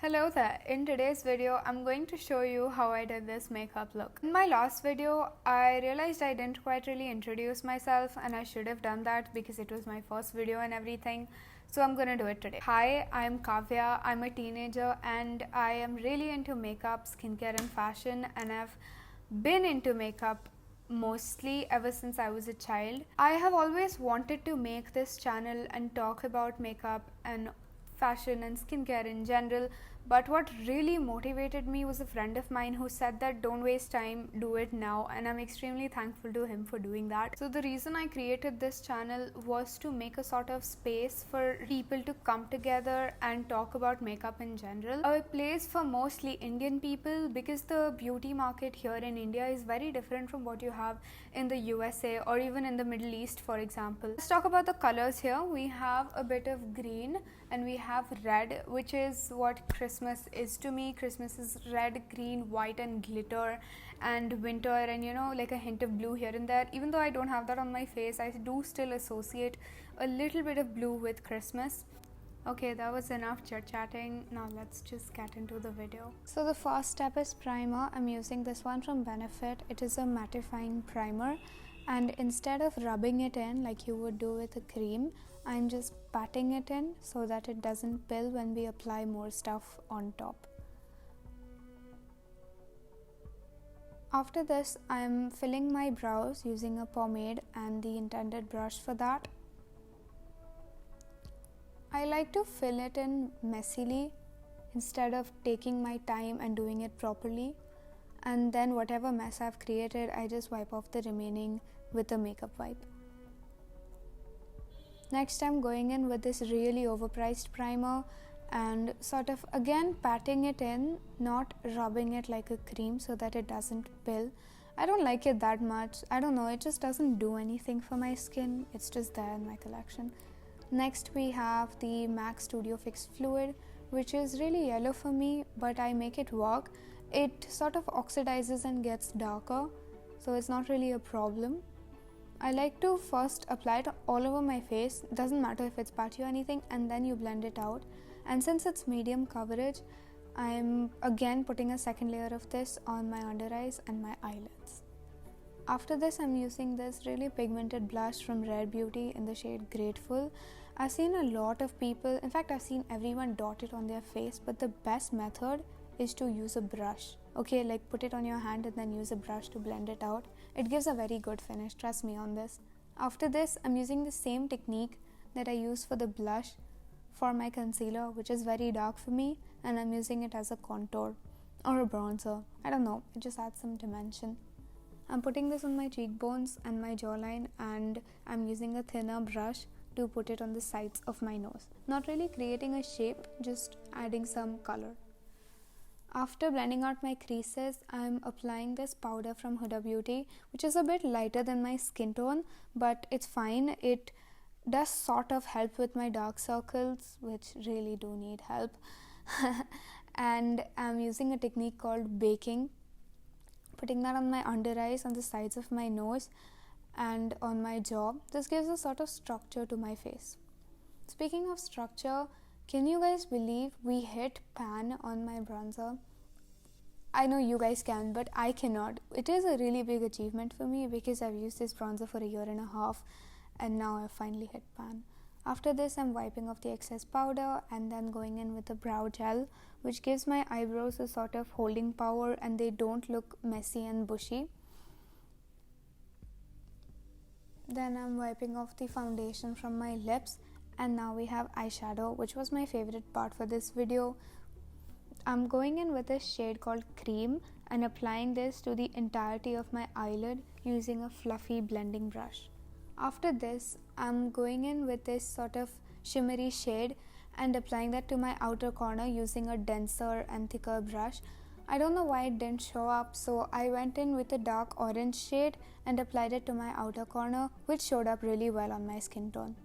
Hello there, in today's video I'm going to show you how I did this makeup look. In my last video I realized I didn't quite really introduce myself and I should have done that because it was my first video and everything. So I'm gonna do it today. Hi, I'm Kavya, I'm a teenager and I am really into makeup, skincare and fashion, and I've been into makeup mostly ever since I was a child. I have always wanted to make this channel and talk about makeup and fashion and skincare in general, but what really motivated me was a friend of mine who said that don't waste time, do it now, and I'm extremely thankful to him for doing that. So the reason I created this channel was to make a sort of space for people to come together and talk about makeup in general, a place for mostly Indian people, because the beauty market here in India is very different from what you have in the USA or even in the Middle East, for example. Let's talk about the colors here. We have a bit of green and we have red, which is what Christmas is to me. Christmas is red, green, white and glitter, and winter and like a hint of blue here and there. Even though I don't have that on my face, I do still associate a little bit of blue with Christmas. Okay, that was enough chit chatting. Now let's just get into the video. So the first step is primer. I'm using this one from Benefit. It is a mattifying primer, and instead of rubbing it in like you would do with a cream, I'm just patting it in so that it doesn't pill when we apply more stuff on top. After this, I'm filling my brows using a pomade and the intended brush for that. I like to fill it in messily instead of taking my time and doing it properly, and then whatever mess I've created, I just wipe off the remaining with a makeup wipe. Next, I'm going in with this really overpriced primer and sort of again patting it in, not rubbing it like a cream so that it doesn't pill. I don't like it that much. I don't know, it just doesn't do anything for my skin. It's just there in my collection. Next, we have the MAC Studio Fix Fluid, which is really yellow for me, but I make it work. It sort of oxidizes and gets darker, so it's not really a problem. I like to first apply it all over my face, doesn't matter if it's patchy or anything, and then you blend it out. And since it's medium coverage, I'm again putting a second layer of this on my under eyes and my eyelids. After this, I'm using this really pigmented blush from Rare Beauty in the shade Grateful. I've seen a lot of people, in fact I've seen everyone dot it on their face, but the best method is to use a brush. Okay, like put it on your hand and then use a brush to blend it out. It gives a very good finish, trust me on this. After this, I'm using the same technique that I use for the blush for my concealer, which is very dark for me, and I'm using it as a contour or a bronzer. I don't know, it just adds some dimension. I'm putting this on my cheekbones and my jawline, and I'm using a thinner brush to put it on the sides of my nose. Not really creating a shape, just adding some color. After blending out my creases, I'm applying this powder from Huda Beauty, which is a bit lighter than my skin tone, but it's fine. It does sort of help with my dark circles, which really do need help. And I'm using a technique called baking, putting that on my under eyes, on the sides of my nose, and on my jaw. This gives a sort of structure to my face. Speaking of structure, can you guys believe we hit pan on my bronzer? I know you guys can, but I cannot. It is a really big achievement for me because I've used this bronzer for a year and a half and now I've finally hit pan. After this, I'm wiping off the excess powder and then going in with a brow gel, which gives my eyebrows a sort of holding power and they don't look messy and bushy. Then I'm wiping off the foundation from my lips, and now we have eyeshadow, which was my favorite part for this video. I'm going in with a shade called Cream and applying this to the entirety of my eyelid using a fluffy blending brush. After this, I'm going in with this sort of shimmery shade and applying that to my outer corner using a denser and thicker brush. I don't know why it didn't show up, so I went in with a dark orange shade and applied it to my outer corner, which showed up really well on my skin tone.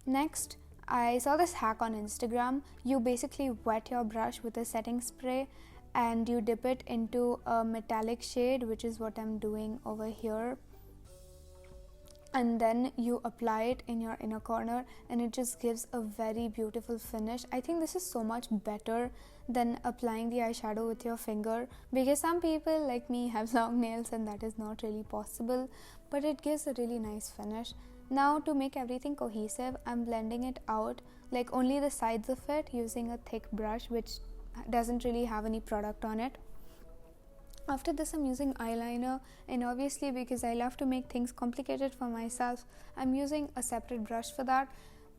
Next, I saw this hack on Instagram. You basically wet your brush with a setting spray and you dip it into a metallic shade, which is what I'm doing over here. and then you apply it in your inner corner, and it just gives a very beautiful finish. I think this is so much better than applying the eyeshadow with your finger, because some people like me have long nails and that is not really possible, but it gives a really nice finish. Now, to make everything cohesive, I'm blending it out, like only the sides of it, using a thick brush which doesn't really have any product on it. After this, I'm using eyeliner, and obviously because I love to make things complicated for myself, I'm using a separate brush for that,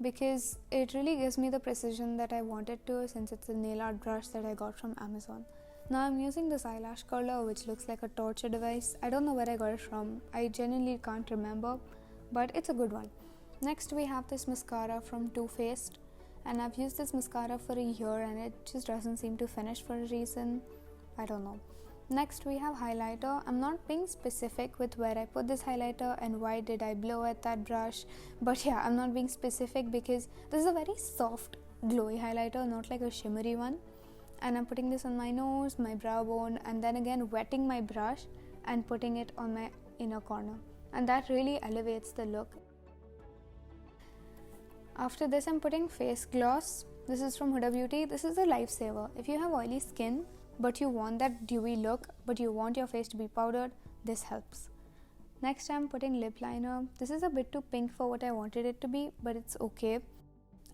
because it really gives me the precision that I want it to, since it's a nail art brush that I got from Amazon. Now I'm using this eyelash curler which looks like a torture device. I don't know where I got it from, I genuinely can't remember, but it's a good one. Next we have this mascara from Too Faced, and I've used this mascara for a year and it just doesn't seem to finish for a reason. I don't know. Next we have highlighter. I'm not being specific with where I put this highlighter and why did I blow at that brush, but yeah, I'm not being specific because this is a very soft glowy highlighter, not like a shimmery one. And I'm putting this on my nose, my brow bone, and then again wetting my brush and putting it on my inner corner, and that really elevates the look. After this, I'm putting face gloss. This is from Huda Beauty. This is a lifesaver. If you have oily skin but you want that dewy look, but you want your face to be powdered, this helps. Next, I'm putting lip liner. This is a bit too pink for what I wanted it to be, but it's okay.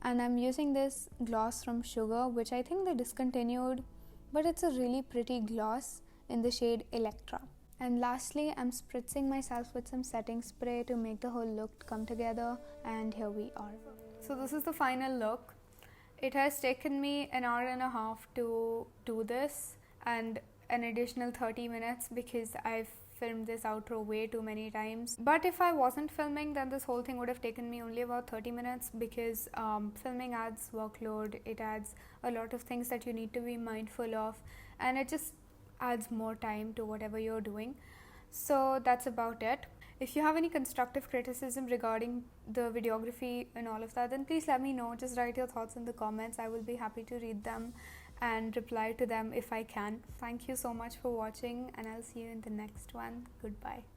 And I'm using this gloss from Sugar, which I think they discontinued, but it's a really pretty gloss in the shade Electra. And lastly, I'm spritzing myself with some setting spray to make the whole look come together, and here we are. So this is the final look. It has taken me an hour and a half to do this, and an additional 30 minutes because I've filmed this outro way too many times. But if I wasn't filming, then this whole thing would have taken me only about 30 minutes, because filming adds workload, it adds a lot of things that you need to be mindful of, and it just adds more time to whatever you're doing. So that's about it. If you have any constructive criticism regarding the videography and all of that, then please let me know. Just write your thoughts in the comments. I will be happy to read them and reply to them if I can. Thank you so much for watching, and I'll see you in the next one. Goodbye.